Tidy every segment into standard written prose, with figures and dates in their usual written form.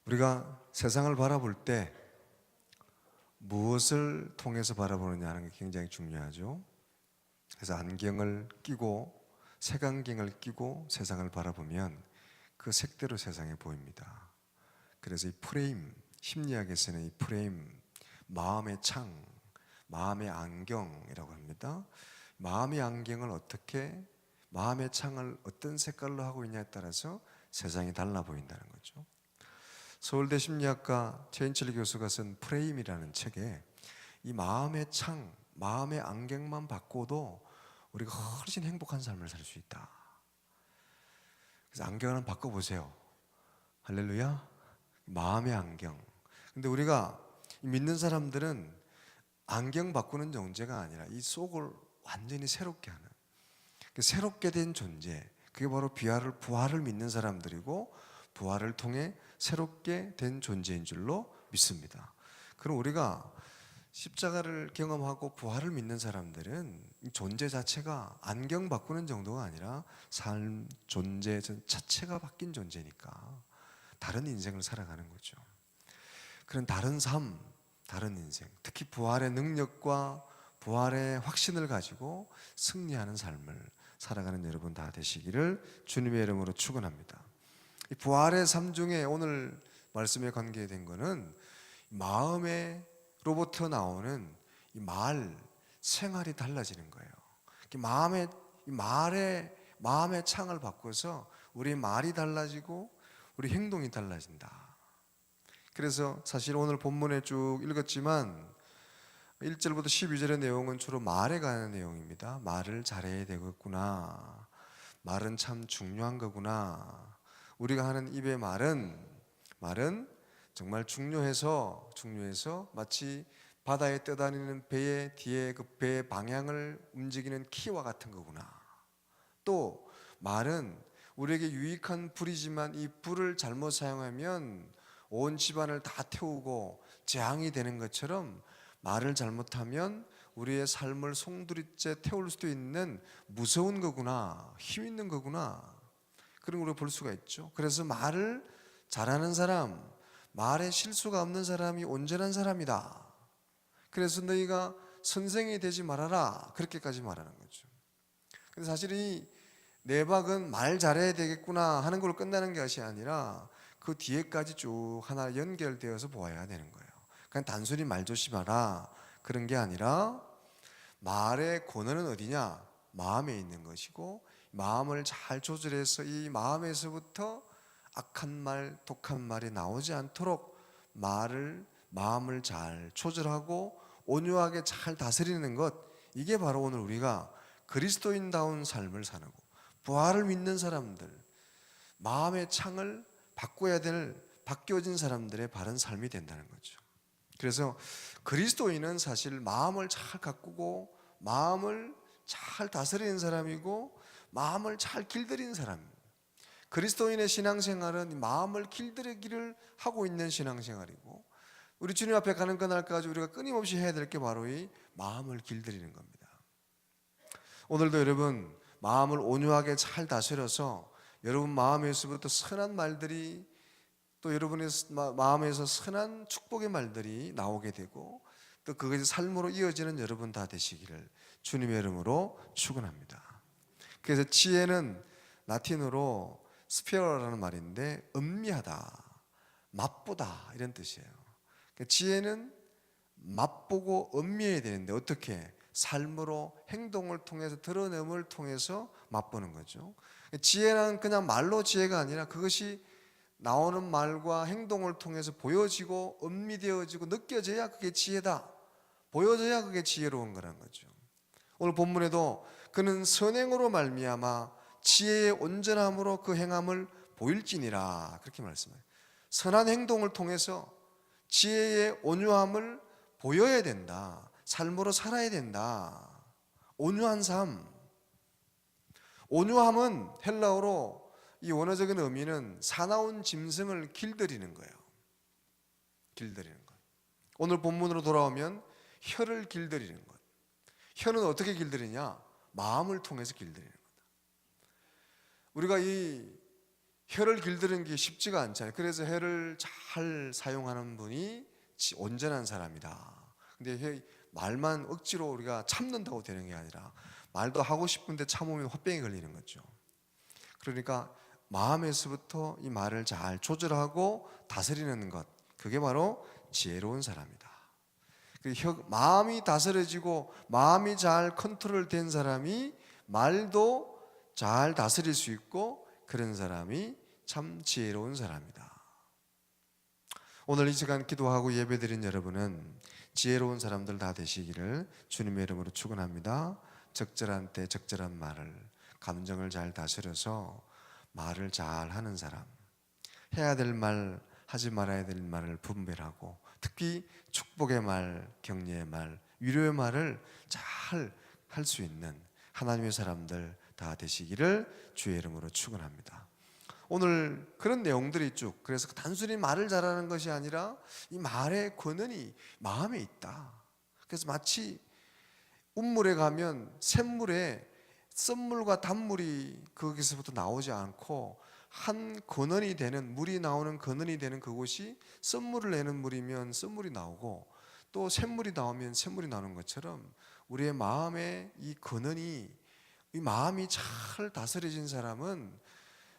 우리가 세상을 바라볼 때 무엇을 통해서 바라보느냐 하는 게 굉장히 중요하죠. 그래서 안경을 끼고 색안경을 끼고 세상을 바라보면 그 색대로 세상이 보입니다. 그래서 이 프레임, 심리학에서는 이 프레임, 마음의 창, 마음의 안경이라고 합니다. 마음의 안경을 어떻게, 마음의 창을 어떤 색깔로 하고 있냐에 따라서 세상이 달라 보인다는 거죠. 서울대 심리학과 최인철 교수가 쓴 프레임이라는 책에 이 마음의 창, 마음의 안경만 바꿔도 우리가 훨씬 행복한 삶을 살 수 있다. 그래서 안경을 한번 바꿔보세요. 할렐루야. 마음의 안경. 근데 우리가 믿는 사람들은 안경 바꾸는 존재가 아니라 이 속을 완전히 새롭게 하는, 새롭게 된 존재, 그게 바로 부활을 믿는 사람들이고 부활을 통해 새롭게 된 존재인 줄로 믿습니다. 그럼 우리가 십자가를 경험하고 부활을 믿는 사람들은 존재 자체가 안경 바꾸는 정도가 아니라 삶, 존재 자체가 바뀐 존재니까 다른 인생을 살아가는 거죠. 그런 다른 삶, 다른 인생, 특히 부활의 능력과 부활의 확신을 가지고 승리하는 삶을 살아가는 여러분 다 되시기를 주님의 이름으로 축원합니다. 이 부활의 삶 중에 오늘 말씀에 관계된 것은 마음으로부터 나오는 이 말, 생활이 달라지는 거예요. 마음의 창을 바꿔서 우리 말이 달라지고 우리 행동이 달라진다. 그래서 사실 오늘 본문에 쭉 읽었지만 1절부터 12절의 내용은 주로 말에 관한 내용입니다. 말을 잘해야 되겠구나. 말은 참 중요한 거구나. 우리가 하는 입의 말은 정말 중요해서 마치 바다에 떠다니는 배의 뒤에 그 배의 방향을 움직이는 키와 같은 거구나. 또 말은 우리에게 유익한 불이지만 이 불을 잘못 사용하면 온 집안을 다 태우고 재앙이 되는 것처럼 말을 잘못하면 우리의 삶을 송두리째 태울 수도 있는 무서운 거구나, 힘 있는 거구나, 그런 걸 볼 수가 있죠. 그래서 말을 잘하는 사람, 말에 실수가 없는 사람이 온전한 사람이다. 그래서 너희가 선생이 되지 말아라, 그렇게까지 말하는 거죠. 근데 사실 이 내박은 말 잘해야 되겠구나 하는 걸로 끝나는 것이 아니라 그 뒤에까지 쭉 하나 연결되어서 보아야 되는 거예요. 그냥 단순히 말 조심하라 그런 게 아니라 말의 권한은 어디냐? 마음에 있는 것이고 마음을 잘 조절해서 이 마음에서부터 악한 말, 독한 말이 나오지 않도록 마음을 잘 조절하고 온유하게 잘 다스리는 것, 이게 바로 오늘 우리가 그리스도인다운 삶을 사는 거, 부활을 믿는 사람들, 마음의 창을 바꿔야 될 바뀌어진 사람들의 바른 삶이 된다는 거죠. 그래서 그리스도인은 사실 마음을 잘 가꾸고 마음을 잘 다스리는 사람이고 마음을 잘 길들이는 사람입니다. 그리스도인의 신앙생활은 마음을 길들이기를 하고 있는 신앙생활이고 우리 주님 앞에 가는 그날까지 우리가 끊임없이 해야 될 게 바로 이 마음을 길들이는 겁니다. 오늘도 여러분 마음을 온유하게 잘 다스려서 여러분 마음에서부터 선한 말들이 또 여러분의 마음에서 선한 축복의 말들이 나오게 되고 또 그것이 삶으로 이어지는 여러분 다 되시기를 주님의 이름으로 축원합니다. 그래서 지혜는 라틴어로 스페어라는 말인데 음미하다, 맛보다 이런 뜻이에요. 지혜는 맛보고 음미해야 되는데 어떻게? 삶으로 행동을 통해서 드러냄을 통해서 맛보는 거죠. 지혜는 그냥 말로 지혜가 아니라 그것이 나오는 말과 행동을 통해서 보여지고 음미되어지고 느껴져야 그게 지혜다. 보여져야 그게 지혜로운 거라는 거죠. 오늘 본문에도 그는 선행으로 말미암아 지혜의 온전함으로 그 행함을 보일지니라 그렇게 말씀해요. 선한 행동을 통해서 지혜의 온유함을 보여야 된다. 삶으로 살아야 된다. 온유한 삶. 온유함은 헬라어로 이 원어적인 의미는 사나운 짐승을 길들이는 거예요. 길들이는 것. 오늘 본문으로 돌아오면 혀를 길들이는 것. 혀는 어떻게 길들이냐? 마음을 통해서 길들이는 거다. 우리가 이 혀를 길들이는 게 쉽지가 않잖아요. 그래서 혀를 잘 사용하는 분이 온전한 사람이다. 근데 말만 억지로 우리가 참는다고 되는 게 아니라 말도 하고 싶은데 참으면 화병이 걸리는 거죠. 그러니까 마음에서부터 이 말을 잘 조절하고 다스리는 것, 그게 바로 지혜로운 사람이다. 마음이 다스려지고 마음이 잘 컨트롤된 사람이 말도 잘 다스릴 수 있고, 그런 사람이 참 지혜로운 사람이다. 오늘 이 시간 기도하고 예배드린 여러분은 지혜로운 사람들 다 되시기를 주님의 이름으로 축원합니다. 적절한 때 적절한 말을, 감정을 잘 다스려서 말을 잘 하는 사람, 해야 될 말, 하지 말아야 될 말을 분별하고, 특히 축복의 말, 격려의 말, 위로의 말을 잘 할 수 있는 하나님의 사람들 다 되시기를 주의 이름으로 축원합니다. 오늘 그런 내용들이 쭉, 그래서 단순히 말을 잘하는 것이 아니라 이 말의 권한이 마음에 있다. 그래서 마치 운물에 가면 샘물에 썸물과 단물이 거기서부터 나오지 않고, 한 근원이 되는, 물이 나오는 근원이 되는 그곳이 썸물을 내는 물이면 썸물이 나오고, 또 샘물이 나오면 샘물이 나오는 것처럼 우리의 마음의 이 근원이, 이 마음이 잘 다스려진 사람은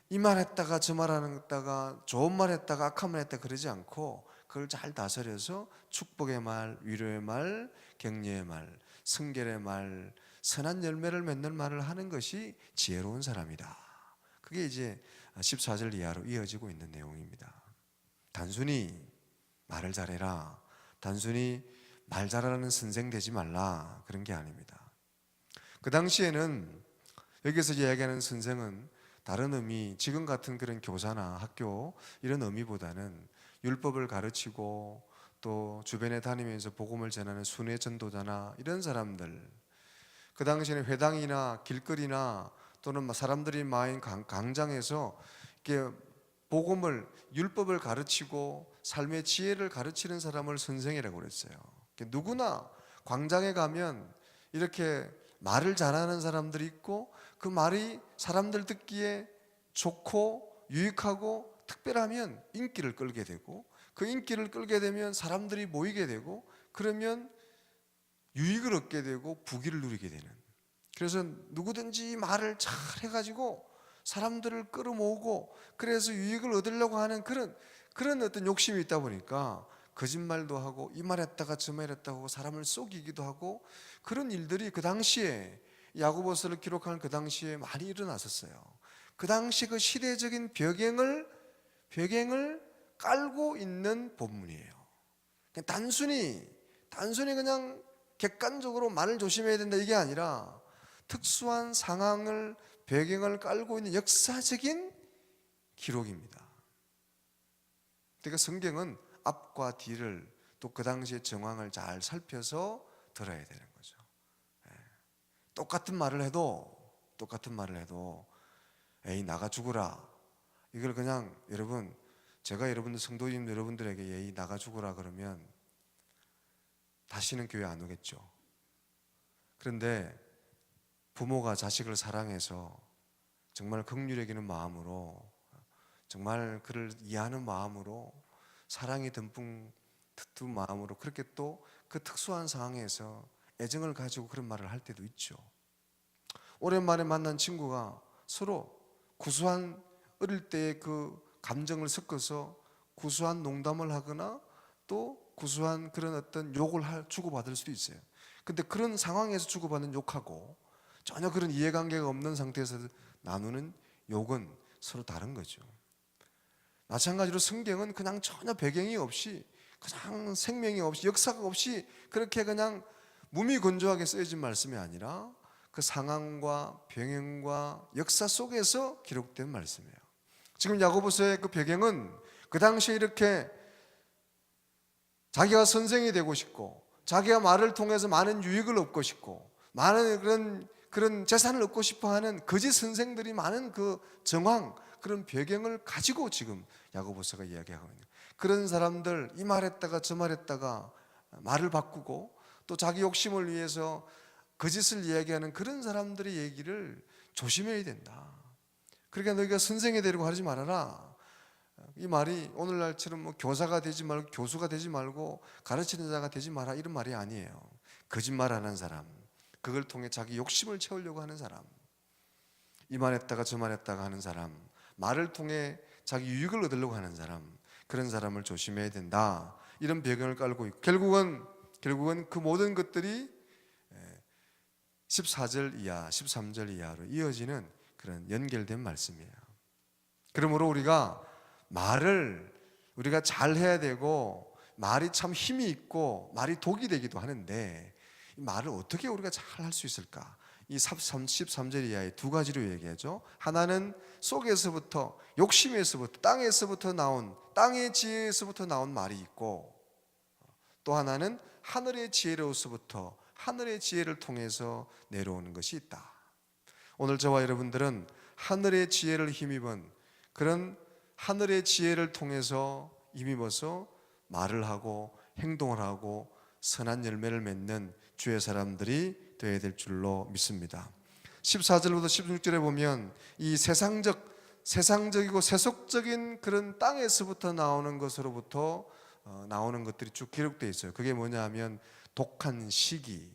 이 말 했다가 저 말 했다가, 좋은 말 했다가 악한 말 했다가 그러지 않고, 그걸 잘 다스려서 축복의 말, 위로의 말, 격려의 말, 성결의 말, 선한 열매를 맺는 말을 하는 것이 지혜로운 사람이다. 그게 이제 14절 이하로 이어지고 있는 내용입니다. 단순히 말을 잘해라, 단순히 말 잘하는 선생 되지 말라, 그런 게 아닙니다. 그 당시에는 여기서 이야기하는 선생은 다른 의미, 지금 같은 그런 교사나 학교 이런 의미보다는 율법을 가르치고 또 주변에 다니면서 복음을 전하는 순회 전도자나 이런 사람들, 그 당시에는 회당이나 길거리나 또는 사람들이 많은 광장에서 이렇게 복음을, 율법을 가르치고 삶의 지혜를 가르치는 사람을 선생이라고 그랬어요. 누구나 광장에 가면 이렇게 말을 잘하는 사람들이 있고, 그 말이 사람들 듣기에 좋고 유익하고 특별하면 인기를 끌게 되고, 그 인기를 끌게 되면 사람들이 모이게 되고, 그러면 유익을 얻게 되고 부귀를 누리게 되는, 그래서 누구든지 말을 잘 해가지고 사람들을 끌어모으고, 그래서 유익을 얻으려고 하는 그런 어떤 욕심이 있다 보니까 거짓말도 하고 이 말 했다가 저 말 했다고 하고 사람을 속이기도 하고, 그런 일들이 그 당시에 야고보서를 기록하는 그 당시에 많이 일어났었어요. 그 당시 그 시대적인 배경을 깔고 있는 본문이에요. 단순히 그냥 객관적으로 말을 조심해야 된다 이게 아니라, 특수한 상황을, 배경을 깔고 있는 역사적인 기록입니다. 그러니까 성경은 앞과 뒤를, 또 그 당시의 정황을 잘 살펴서 들어야 되는 거죠. 똑같은 말을 해도 에이 나가 죽으라, 이걸 그냥 제가 여러분들 성도님 여러분들에게 에이 나가 죽으라 그러면 다시는 교회 안 오겠죠. 그런데 부모가 자식을 사랑해서 정말 긍휼히 여기는 마음으로, 정말 그를 이해하는 마음으로, 사랑이 듬뿍 듬뿍 마음으로 그렇게 또 그 특수한 상황에서 애정을 가지고 그런 말을 할 때도 있죠. 오랜만에 만난 친구가 서로 구수한, 어릴 때의 그 감정을 섞어서 구수한 농담을 하거나 또 구수한 그런 어떤 욕을 주고받을 수도 있어요. 근데 그런 상황에서 주고받는 욕하고 전혀 그런 이해관계가 없는 상태에서 나누는 욕은 서로 다른 거죠. 마찬가지로 성경은 그냥 전혀 배경이 없이, 그냥 생명이 없이, 역사가 없이 그렇게 그냥 무미건조하게 쓰여진 말씀이 아니라 그 상황과 병행과 역사 속에서 기록된 말씀이에요. 지금 야고보서의 그 배경은 그 당시에 이렇게 자기가 선생이 되고 싶고, 자기가 말을 통해서 많은 유익을 얻고 싶고, 많은 그런 재산을 얻고 싶어 하는 거짓 선생들이 많은 그 정황, 그런 배경을 가지고 지금 야고보서가 이야기하고 있는, 그런 사람들, 이 말했다가 저 말했다가 말을 바꾸고 또 자기 욕심을 위해서 거짓을 이야기하는 그런 사람들의 얘기를 조심해야 된다. 그러니까 너희가 선생이 되려고 하지 말아라. 이 말이 오늘날처럼 뭐 교사가 되지 말고 교수가 되지 말고 가르치는 자가 되지 마라 이런 말이 아니에요. 거짓말하는 사람, 그걸 통해 자기 욕심을 채우려고 하는 사람, 이만했다가 저만했다가 하는 사람, 말을 통해 자기 유익을 얻으려고 하는 사람, 그런 사람을 조심해야 된다. 이런 배경을 깔고 있고 결국은 그 모든 것들이 14절 이하, 13절 이하로 이어지는 그런 연결된 말씀이에요. 그러므로 우리가 말을 우리가 잘 해야 되고, 말이 참 힘이 있고 말이 독이 되기도 하는데, 이 말을 어떻게 우리가 잘 할 수 있을까? 이 13절 이하의 두 가지로 얘기하죠. 하나는 속에서부터, 욕심에서부터, 땅에서부터 나온, 땅의 지혜에서부터 나온 말이 있고, 또 하나는 하늘의 지혜로서부터, 하늘의 지혜를 통해서 내려오는 것이 있다. 오늘 저와 여러분들은 하늘의 지혜를 힘입은 그런 하늘의 지혜를 통해서 힘입어서 말을 하고 행동을 하고 선한 열매를 맺는 주의 사람들이 되어야 될 줄로 믿습니다. 14절부터 16절에 보면 이 세상적이고 세속적인 그런 땅에서부터 나오는 것으로부터 나오는 것들이 쭉 기록되어 있어요. 그게 뭐냐 하면 독한 시기,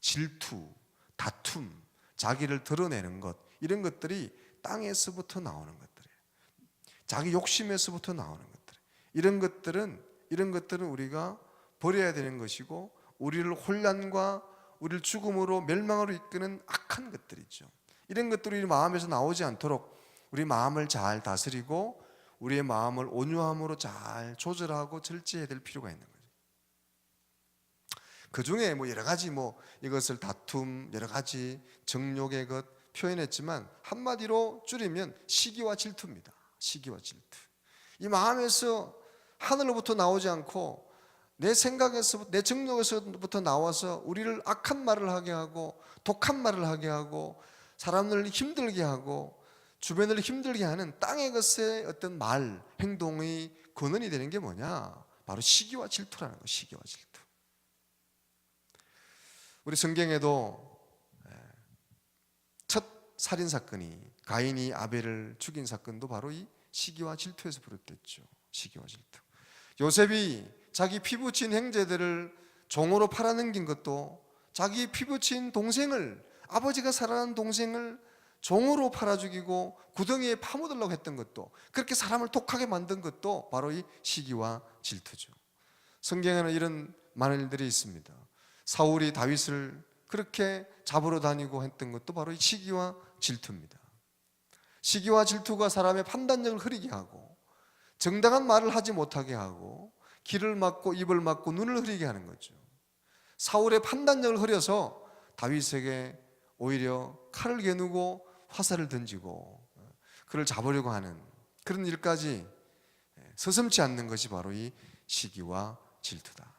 질투, 다툼, 자기를 드러내는 것, 이런 것들이 땅에서부터 나오는 것들이에요. 자기 욕심에서부터 나오는 것들. 이런 것들은 우리가 버려야 되는 것이고, 우리를 혼란과 우리를 죽음으로 멸망으로 이끄는 악한 것들이죠. 이런 것들이 우리 마음에서 나오지 않도록 우리 마음을 잘 다스리고 우리의 마음을 온유함으로 잘 조절하고 절제해야 될 필요가 있는 거죠. 그 중에 여러 가지 이것을 다툼, 여러 가지 정욕의 것 표현했지만 한마디로 줄이면 시기와 질투입니다. 시기와 질투. 이 마음에서 하늘로부터 나오지 않고 내 생각에서부터, 내 정욕에서부터 나와서 우리를 악한 말을 하게 하고 독한 말을 하게 하고 사람을 힘들게 하고 주변을 힘들게 하는 땅의 것의 어떤 말, 행동의 근원이 되는 게 뭐냐? 바로 시기와 질투라는 거예요. 시기와 질투. 우리 성경에도 첫 살인 사건이, 가인이 아벨을 죽인 사건도 바로 이 시기와 질투에서 비롯됐죠. 시기와 질투. 요셉이 자기 피부친 형제들을 종으로 팔아넘긴 것도 자기 피부친 동생을, 아버지가 사랑하는 동생을 종으로 팔아 죽이고 구덩이에 파묻으려고 했던 것도, 그렇게 사람을 독하게 만든 것도 바로 이 시기와 질투죠. 성경에는 이런 많은 일들이 있습니다. 사울이 다윗을 그렇게 잡으러 다니고 했던 것도 바로 이 시기와 질투입니다. 시기와 질투가 사람의 판단력을 흐리게 하고 정당한 말을 하지 못하게 하고 귀를 막고 입을 막고 눈을 흐리게 하는 거죠. 사울의 판단력을 흐려서 다윗에게 오히려 칼을 겨누고 화살을 던지고 그를 잡으려고 하는 그런 일까지 서슴지 않는 것이 바로 이 시기와 질투다.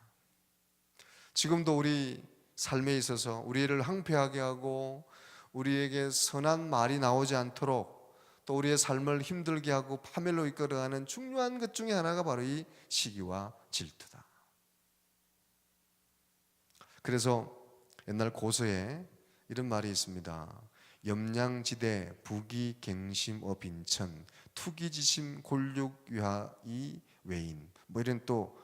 지금도 우리 삶에 있어서 우리를 황폐하게 하고 우리에게 선한 말이 나오지 않도록 또 우리의 삶을 힘들게 하고 파멸로 이끌어가는 중요한 것 중에 하나가 바로 이 시기와 질투다. 그래서 옛날 고서에 이런 말이 있습니다. 염량지대 부기갱심어 빈천 투기지심 골육유하이 외인, 이런 또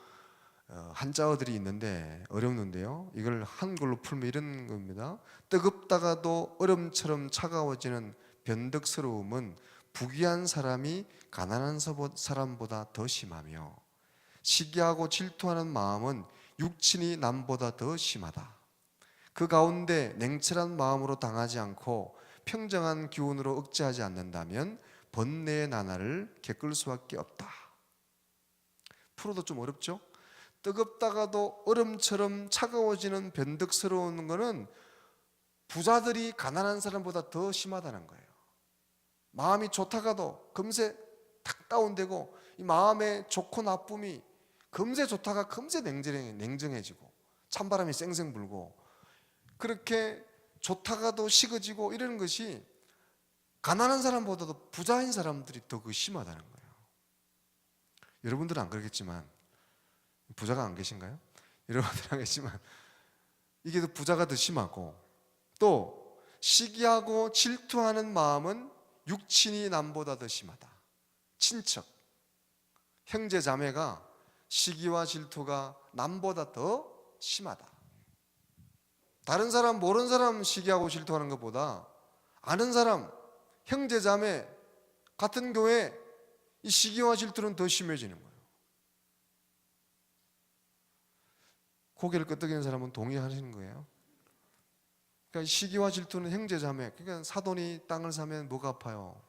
한자어들이 있는데 어렵는데요, 이걸 한글로 풀면 이런 겁니다. 뜨겁다가도 얼음처럼 차가워지는 변덕스러움은 부귀한 사람이 가난한 사람보다 더 심하며 시기하고 질투하는 마음은 육친이 남보다 더 심하다. 그 가운데 냉철한 마음으로 당하지 않고 평정한 기운으로 억제하지 않는다면 번뇌의 나날을 겪을 수밖에 없다. 풀어도 좀 어렵죠? 뜨겁다가도 얼음처럼 차가워지는 변덕스러운 거는 부자들이 가난한 사람보다 더 심하다는 거예요. 마음이 좋다가도 금세 탁 다운되고, 이 마음의 좋고 나쁨이 금세 좋다가 금세 냉정해지고 찬바람이 쌩쌩 불고, 그렇게 좋다가도 식어지고 이러는 것이 가난한 사람보다도 부자인 사람들이 더 심하다는 거예요. 여러분들은 안 그러겠지만, 부자가 안 계신가요? 여러분들은 안 계시지만 이게 더 부자가 더 심하고, 또 시기하고 질투하는 마음은 육친이 남보다 더 심하다. 친척, 형제 자매가 시기와 질투가 남보다 더 심하다. 다른 사람, 모르는 사람 시기하고 질투하는 것보다 아는 사람, 형제 자매, 같은 교회, 이 시기와 질투는 더 심해지는 거예요. 고개를 끄덕이는 사람은 동의하시는 거예요. 그러니까 시기와 질투는 형제 자매, 그러니까 사돈이 땅을 사면 뭐가 아파요?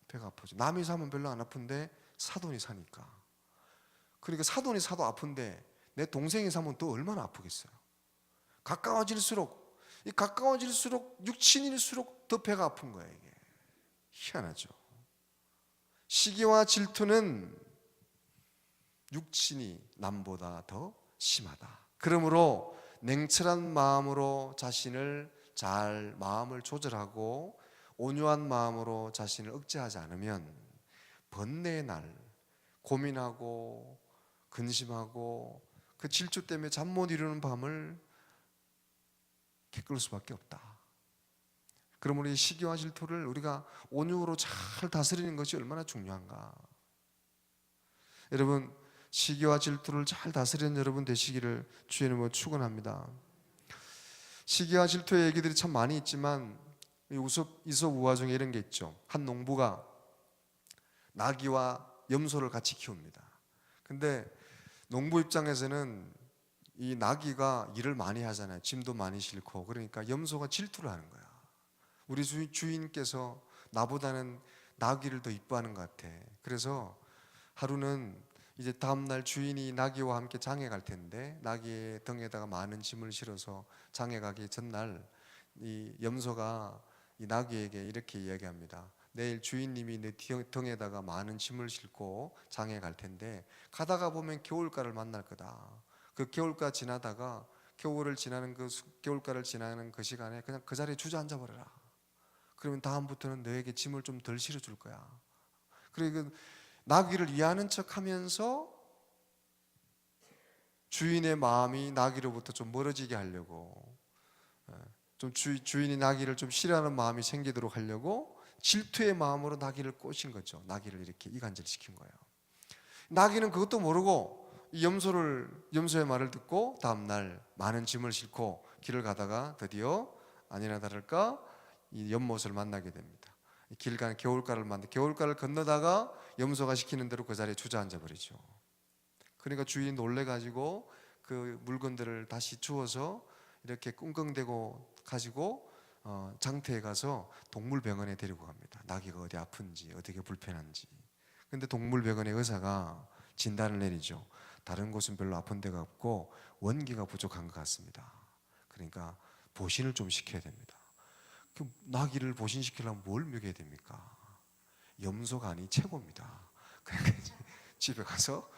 배가 아프죠. 남이 사면 별로 안 아픈데 사돈이 사니까. 그러니까 사돈이 사도 아픈데 내 동생이 사면 또 얼마나 아프겠어요. 가까워질수록, 이 가까워질수록 육친일수록 더 배가 아픈 거예요. 이게 희한하죠. 시기와 질투는 육친이 남보다 더 심하다. 그러므로 냉철한 마음으로 자신을 잘 마음을 조절하고 온유한 마음으로 자신을 억제하지 않으면 번뇌의 날, 고민하고 근심하고 그 질투 때문에 잠 못 이루는 밤을 겪을 수밖에 없다. 그러므로 이 시기와 질투를 우리가 온유로 잘 다스리는 것이 얼마나 중요한가. 여러분, 시기와 질투를 잘 다스리는 여러분 되시기를 주의 이름으로 축원합니다. 시기와 질투의 얘기들이 참 많이 있지만 이솝 우화 중에 이런 게 있죠. 한 농부가 나귀와 염소를 같이 키웁니다. 근데 농부 입장에서는 이 나귀가 일을 많이 하잖아요. 짐도 많이 싣고. 그러니까 염소가 질투를 하는 거야. 우리 주인께서 나보다는 나귀를 더 이뻐하는 것 같아. 그래서 하루는 이제 다음날 주인이 나귀와 함께 장에 갈 텐데 나귀의 등에다가 많은 짐을 실어서 장에 가기 전날 이 염소가 이 나귀에게 이렇게 이야기합니다. 내일 주인님이 내 등에다가 많은 짐을 싣고 장에 갈 텐데 가다가 보면 겨울가를 만날 거다. 그 겨울가 지나다가 겨울가를 지나는 그 시간에 그냥 그 자리에 주저앉아 버려라. 그러면 다음부터는 너에게 짐을 좀 덜 실어줄 거야. 그리고 나귀를 이해하는 척하면서 주인의 마음이 나귀로부터 좀 멀어지게 하려고, 좀 주인이 나귀를 좀 싫어하는 마음이 생기도록 하려고 질투의 마음으로 나귀를 꼬신 거죠. 나귀를 이렇게 이간질시킨 거예요. 나귀는 그것도 모르고 이 염소의 말을 듣고 다음날 많은 짐을 싣고 길을 가다가 드디어 아니나 다를까 이 연못을 만나게 됩니다. 겨울가를 건너다가 염소가 시키는 대로 그 자리에 주저앉아 버리죠. 그러니까 주인이 놀래가지고 그 물건들을 다시 주워서 이렇게 끙끙대고 가지고 장터에 가서 동물병원에 데리고 갑니다. 나귀가 어디 아픈지 어떻게 불편한지. 근데 동물병원의 의사가 진단을 내리죠. 다른 곳은 별로 아픈 데가 없고 원기가 부족한 것 같습니다. 그러니까 보신을 좀 시켜야 됩니다. 그 나귀를 보신시키려면 뭘 먹여야 됩니까? 염소가 아니 최고입니다. 그러니까 집에 가서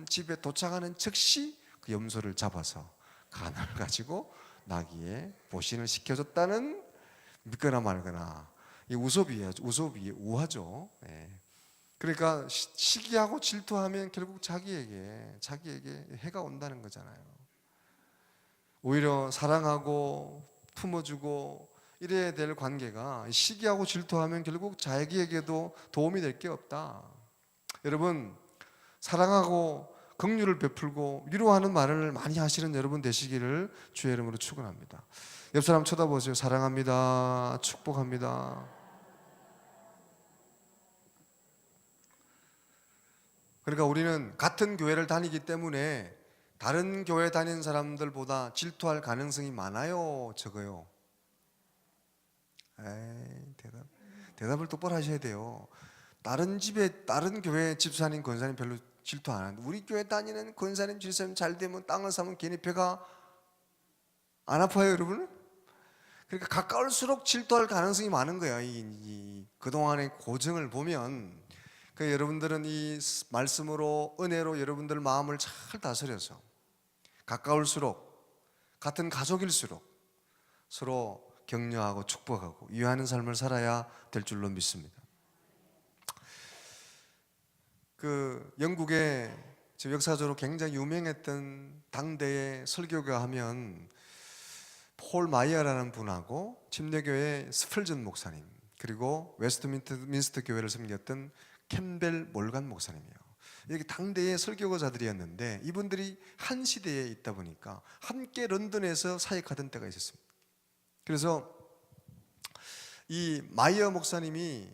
집에 도착하는 즉시 그 염소를 잡아서 간을 가지고 나귀에 보신을 시켜줬다는, 믿거나 말거나, 이 우섭이에요. 우섭이 우화죠. 네. 그러니까 시기하고 질투하면 결국 자기에게 해가 온다는 거잖아요. 오히려 사랑하고 품어주고 이래야 될 관계가 시기하고 질투하면 결국 자기에게도 도움이 될 게 없다. 여러분, 사랑하고 긍휼을 베풀고 위로하는 말을 많이 하시는 여러분 되시기를 주의 이름으로 축원합니다. 옆 사람 쳐다보세요. 사랑합니다. 축복합니다. 그러니까 우리는 같은 교회를 다니기 때문에 다른 교회 다니는 사람들보다 질투할 가능성이 많아요, 적어요? 대답을 똑바로 하셔야 돼요. 다른 교회 집사님, 권사님 별로 질투 안 하는데 우리 교회 다니는 권사님, 집사님 잘 되면 땅을 사면 괜히 배가 안 아파요, 여러분? 그러니까 가까울수록 질투할 가능성이 많은 거예요. 그동안의 고증을 보면. 그러니까 여러분들은 이 말씀으로, 은혜로 여러분들 마음을 잘 다스려서 가까울수록, 같은 가족일수록 서로 격려하고 축복하고 위하는 삶을 살아야 될 줄로 믿습니다. 그 영국의 역사적으로 굉장히 유명했던 당대의 설교가 하면 폴 마이어라는 분하고 침례교회 스펄전 목사님, 그리고 웨스트민스터 교회를 섬겼던 캠벨 몰간 목사님이에요. 이렇게 당대의 설교자들이었는데 이분들이 한 시대에 있다 보니까 함께 런던에서 사역하던 때가 있었습니다. 그래서 이 마이어 목사님이,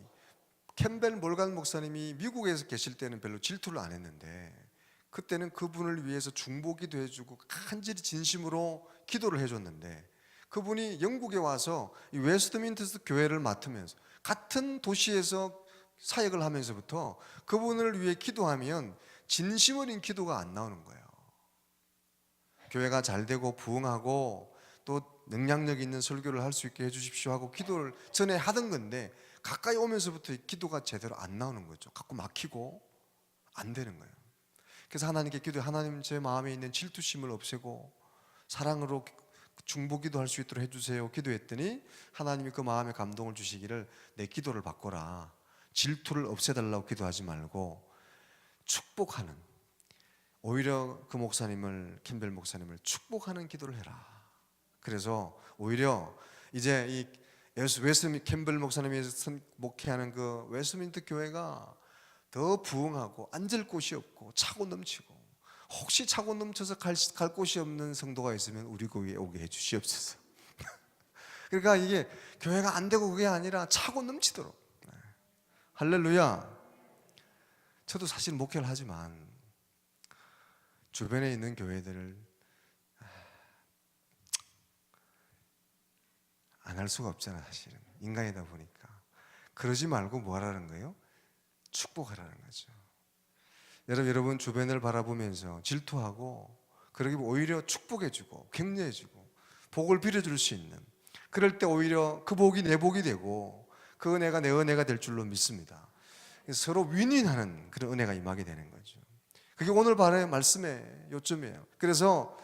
캠벨 몰간 목사님이 미국에서 계실 때는 별로 질투를 안 했는데 그때는 그분을 위해서 중보기도 해주고 간절히 진심으로 기도를 해줬는데, 그분이 영국에 와서 이 웨스트민스터 교회를 맡으면서 같은 도시에서 사역을 하면서부터 그분을 위해 기도하면 진심 어린 기도가 안 나오는 거예요. 교회가 잘 되고 부흥하고 또 능력력 있는 설교를 할 수 있게 해주십시오 하고 기도를 전에 하던 건데 가까이 오면서부터 기도가 제대로 안 나오는 거죠. 자꾸 막히고 안 되는 거예요. 그래서 하나님께 기도해, 하나님 제 마음에 있는 질투심을 없애고 사랑으로 중보기도 할 수 있도록 해주세요 기도했더니 하나님이 그 마음에 감동을 주시기를 내 기도를 바꿔라. 질투를 없애달라고 기도하지 말고 축복하는, 오히려 그 목사님을, 캠벨 목사님을 축복하는 기도를 해라. 그래서 오히려 이제 이 캠벨 목사님이 목회하는 그 웨스트민스터 교회가 더 부흥하고 앉을 곳이 없고 차고 넘치고, 혹시 차고 넘쳐서 갈 곳이 없는 성도가 있으면 우리 교회에 오게 해 주시옵소서. 그러니까 이게 교회가 안 되고 그게 아니라 차고 넘치도록. 할렐루야. 저도 사실 목회를 하지만 주변에 있는 교회들을 안 할 수가 없잖아. 사실은 인간이다 보니까. 그러지 말고 뭐 하라는 거예요? 축복하라는 거죠. 여러분 주변을 바라보면서 질투하고 그러기 오히려 축복해주고 격려해주고 복을 빌어줄 수 있는, 그럴 때 오히려 그 복이 내 복이 되고 그 은혜가 내 은혜가 될 줄로 믿습니다. 서로 윈윈하는 그런 은혜가 임하게 되는 거죠. 그게 오늘 바로의 말씀의 요점이에요. 그래서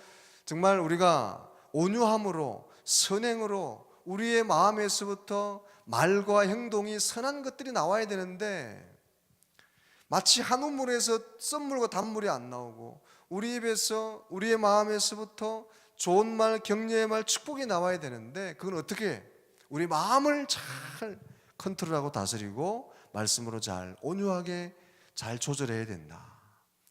정말 우리가 온유함으로 선행으로 우리의 마음에서부터 말과 행동이 선한 것들이 나와야 되는데 마치 한 우물에서 썸물과 단물이 안 나오고 우리 입에서, 우리의 마음에서부터 좋은 말, 격려의 말, 축복이 나와야 되는데 그건 어떻게? 우리 마음을 잘 컨트롤하고 다스리고 말씀으로 잘 온유하게 잘 조절해야 된다.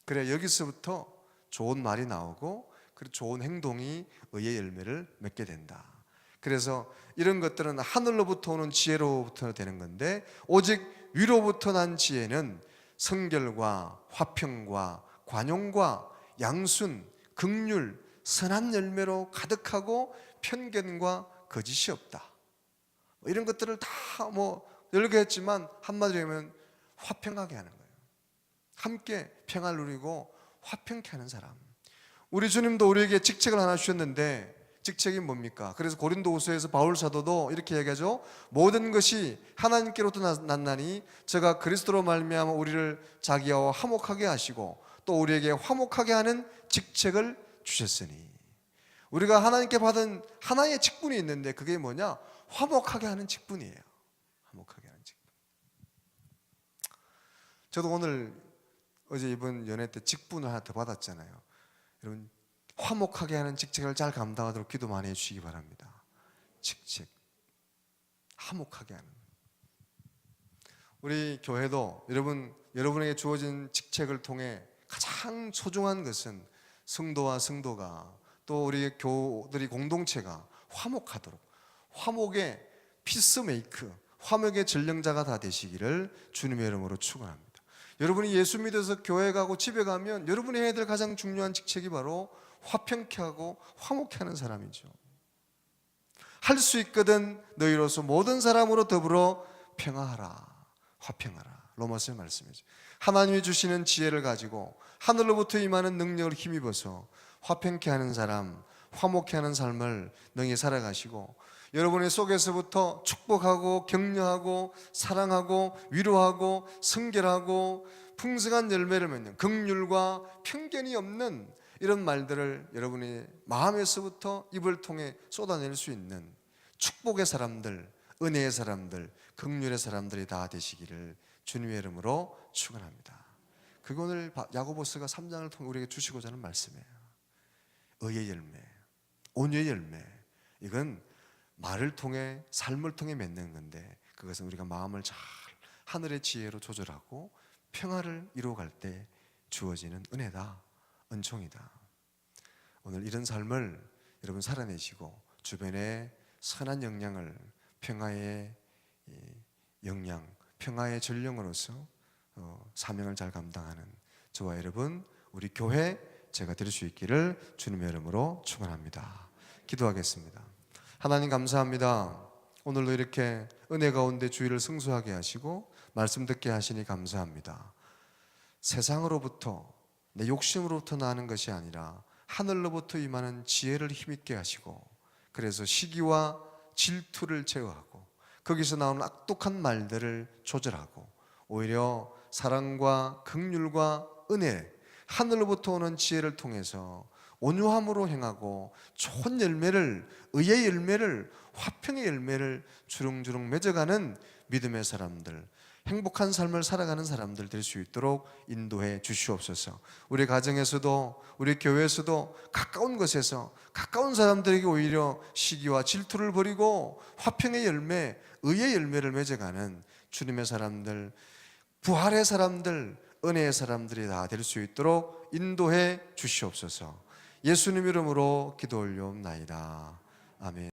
그래야 여기서부터 좋은 말이 나오고 그리고 좋은 행동이 의의 열매를 맺게 된다. 그래서 이런 것들은 하늘로부터 오는 지혜로부터 되는 건데 오직 위로부터 난 지혜는 성결과 화평과 관용과 양순, 긍휼, 선한 열매로 가득하고 편견과 거짓이 없다. 이런 것들을 다 열게 했지만 한마디로 하면 화평하게 하는 거예요. 함께 평화를 누리고 화평케 하는 사람. 우리 주님도 우리에게 직책을 하나 주셨는데 직책이 뭡니까? 그래서 고린도후서에서 바울 사도도 이렇게 얘기하죠. 모든 것이 하나님께로부터 났나니 저가 그리스도로 말미암아 우리를 자기와 화목하게 하시고 또 우리에게 화목하게 하는 직책을 주셨으니, 우리가 하나님께 받은 하나의 직분이 있는데 그게 뭐냐? 화목하게 하는 직분이에요. 화목하게 하는 직분. 저도 어제 이번 연회 때 직분을 하나 더 받았잖아요. 여러분 화목하게 하는 직책을 잘 감당하도록 기도 많이 해주시기 바랍니다. 직책 화목하게 하는. 우리 교회도 여러분에게 주어진 직책을 통해 가장 소중한 것은 성도와 성도가 또 우리 교우들이 공동체가 화목하도록, 화목의 피스메이크, 화목의 전령자가 다 되시기를 주님의 이름으로 축원합니다. 여러분이 예수 믿어서 교회 가고 집에 가면 여러분이 해야 될 가장 중요한 직책이 바로 화평케 하고 화목케 하는 사람이죠. 할 수 있거든 너희로서 모든 사람으로 더불어 평화하라, 화평하라. 로마서의 말씀이죠. 하나님이 주시는 지혜를 가지고 하늘로부터 임하는 능력을 힘입어서 화평케 하는 사람, 화목케 하는 삶을 능히 살아가시고 여러분의 속에서부터 축복하고 격려하고 사랑하고 위로하고 성결하고 풍성한 열매를 맺는 긍휼과 편견이 없는 이런 말들을 여러분의 마음에서부터 입을 통해 쏟아낼 수 있는 축복의 사람들, 은혜의 사람들, 긍휼의 사람들이 다 되시기를 주님의 이름으로 축원합니다. 그게 오늘 야고보서가 3장을 통해 우리에게 주시고자 하는 말씀이에요. 의의 열매, 온유의 열매. 이건 말을 통해 삶을 통해 맺는 건데 그것은 우리가 마음을 잘 하늘의 지혜로 조절하고 평화를 이루어갈 때 주어지는 은혜다, 은총이다. 오늘 이런 삶을 여러분 살아내시고 주변에 선한 영향을, 평화의 영향, 평화의 전령으로서 사명을 잘 감당하는 저와 여러분, 우리 교회 제가 될 수 있기를 주님의 이름으로 축원합니다. 기도하겠습니다. 하나님 감사합니다. 오늘도 이렇게 은혜 가운데 주의를 승수하게 하시고 말씀 듣게 하시니 감사합니다. 세상으로부터, 내 욕심으로부터 나는 것이 아니라 하늘로부터 임하는 지혜를 힘있게 하시고, 그래서 시기와 질투를 제어하고 거기서 나오는 악독한 말들을 조절하고 오히려 사랑과 긍휼과 은혜, 하늘로부터 오는 지혜를 통해서 온유함으로 행하고 좋은 열매를, 의의 열매를, 화평의 열매를 주렁주렁 맺어가는 믿음의 사람들, 행복한 삶을 살아가는 사람들 될 수 있도록 인도해 주시옵소서. 우리 가정에서도, 우리 교회에서도, 가까운 곳에서 가까운 사람들에게 오히려 시기와 질투를 버리고 화평의 열매, 의의 열매를 맺어가는 주님의 사람들, 부활의 사람들, 은혜의 사람들이 다 될 수 있도록 인도해 주시옵소서. 예수님 이름으로 기도 올려옵나이다. 아멘.